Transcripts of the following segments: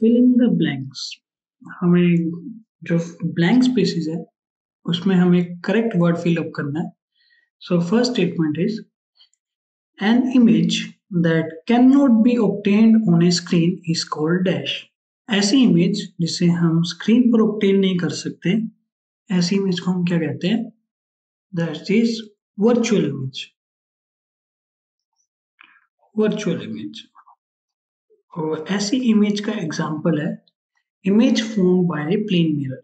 fill in the blanks. हमें जो blank spaces है उसमें हमें correct word fill up करना है. So first statement is an image that cannot be obtained on a screen is called dash. ऐसी image जिसे हम स्क्रीन पर obtain नहीं कर सकते, ऐसी इमेज को हम क्या कहते हैं? That is virtual image. Virtual image. और ऐसी इमेज का एग्जाम्पल है image form by plane mirror.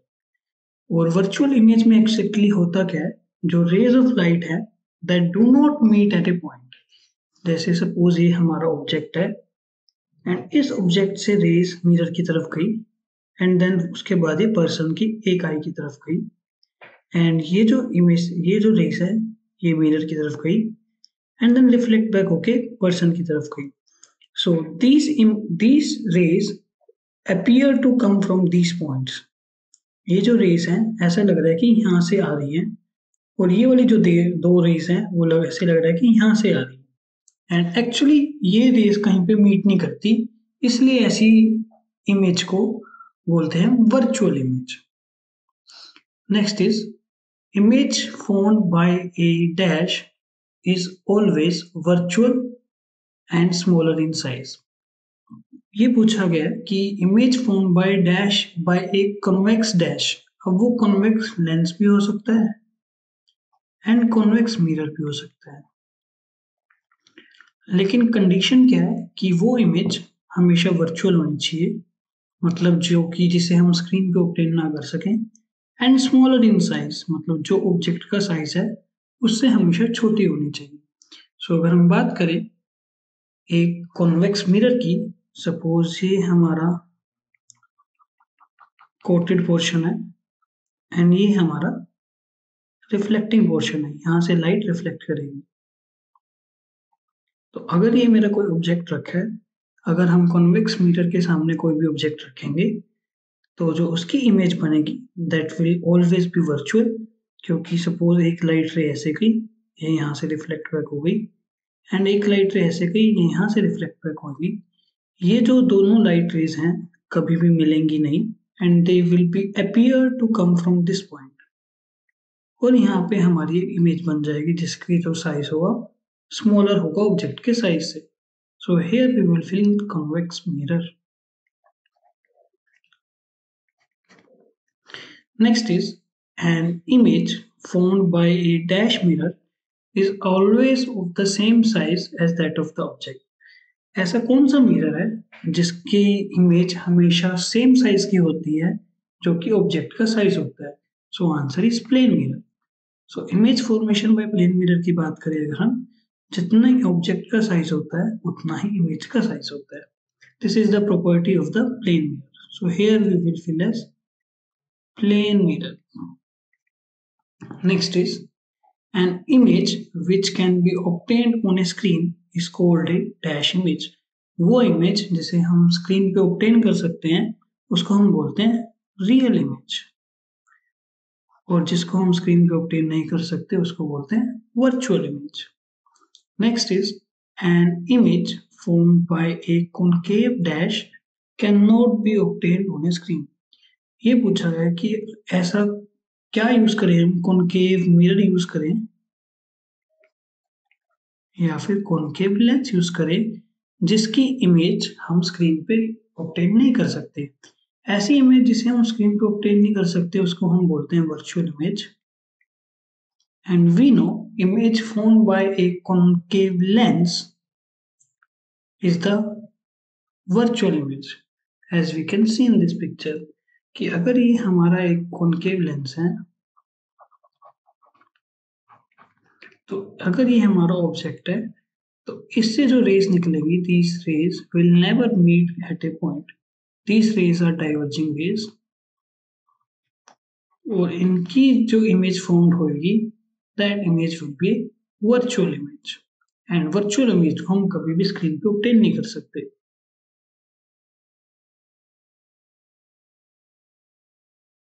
और वर्चुअल इमेज में एक्जेक्टली होता क्या है? जो रेज ऑफ लाइट है that do not meet at a point. जैसे सपोज ये हमारा ऑब्जेक्ट है एंड इस ऑब्जेक्ट से रेज मिरर की तरफ गई एंड देन उसके बाद ये पर्सन की एक आई की तरफ गई एंड ये जो रेज है ये मिरर की तरफ गई एंड देन रिफ्लेक्ट बैक होके पर्सन की तरफ गई. So these rays appear to come from these points. ये जो रेस हैं ऐसा लग रहा है कि यहाँ से आ रही हैं और ये वाली जो दो रेस हैं वो ऐसे लग रहा है कि यहाँ से आ रही है एंड एक्चुअली ये रेस कहीं पे मीट नहीं करती, इसलिए ऐसी इमेज को बोलते हैं virtual image. Next is image formed by a dash is always virtual and smaller in size. ये पूछा गया कि image form by dash by a convex dash. अब वो कन्वेक्स लेंस भी हो सकता है एंड कन्वेक्स मिरर भी हो सकता है, लेकिन कंडीशन क्या है कि वो इमेज हमेशा वर्चुअल होनी चाहिए, मतलब जो कि जिसे हम स्क्रीन पे ऑब्टेन ना कर सकें, एंड स्मॉलर इन साइज, मतलब जो ऑब्जेक्ट का साइज है उससे हमेशा छोटी होनी चाहिए. सो अगर हम बात करें एक कॉन्वेक्स मिरर की, सपोज ये हमारा कोटेड पोर्शन है एंड ये हमारा रिफ्लेक्टिंग पोर्शन है, यहाँ से लाइट रिफ्लेक्ट करेगी. तो अगर ये मेरा कोई ऑब्जेक्ट रखा है, अगर हम कॉन्वेक्स मिरर के सामने कोई भी ऑब्जेक्ट रखेंगे तो जो उसकी इमेज बनेगी that will always be virtual, क्योंकि सपोज एक लाइट रे ऐसे गई, ये यहाँ से रिफ्लेक्ट बैक हो गई एंड एक लाइट रे ऐसे गई, ये यहाँ से रिफ्लेक्ट बैक होगी. ये जो दोनों लाइट रेज हैं कभी भी मिलेंगी नहीं and they will be appear to come from this point. और यहाँ पे हमारी इमेज बन जाएगी जिसकी जो साइज होगा स्मॉलर होगा ऑब्जेक्ट के साइज से. So here we will fill convex mirror. Next is an image formed by a dash mirror is always of the same size as that of the object. ऐसा कौन सा mirror है जिसकी image हमेशा same size की होती है जो कि ऑब्जेक्ट का साइज होता है? So answer is plane mirror. So image formation by plane mirror की बात करें अगर हम, जितना ही ऑब्जेक्ट का साइज होता है उतना ही इमेज का साइज होता है. This is the property of the plane mirror. So here we will fill as plane mirror. Next is an image which can be obtained on a screen is called a dash image. वो image जिसे हम screen पे obtain कर सकते हैं उसको हम बोलते हैं रियल इमेज, और जिसको हम स्क्रीन पे obtain नहीं कर सकते उसको बोलते हैं virtual image. Next is an image formed by a concave dash cannot be obtained on a screen. ये पूछा गया कि ऐसा क्या यूज करें हम, कॉनकेव मिरर यूज करें या फिर कॉनकेव लेंस यूज करें जिसकी इमेज हम स्क्रीन पे ऑब्टेन नहीं कर सकते. ऐसी इमेज जिसे हम स्क्रीन पे ऑब्टेन नहीं कर सकते उसको हम बोलते हैं virtual image. And we know image formed by a concave lens is the virtual image. As we can see in this picture कि अगर ये हमारा एक कॉनकेव लेंस है, तो अगर ये हमारा ऑब्जेक्ट है तो इससे जो रेज निकलेगी, these rays will never meet at a point. These rays are diverging rays. और इनकी जो इमेज फॉर्म्ड होगी that image will be virtual image. And virtual image को हम कभी भी स्क्रीन पे ऑब्टेन नहीं कर सकते.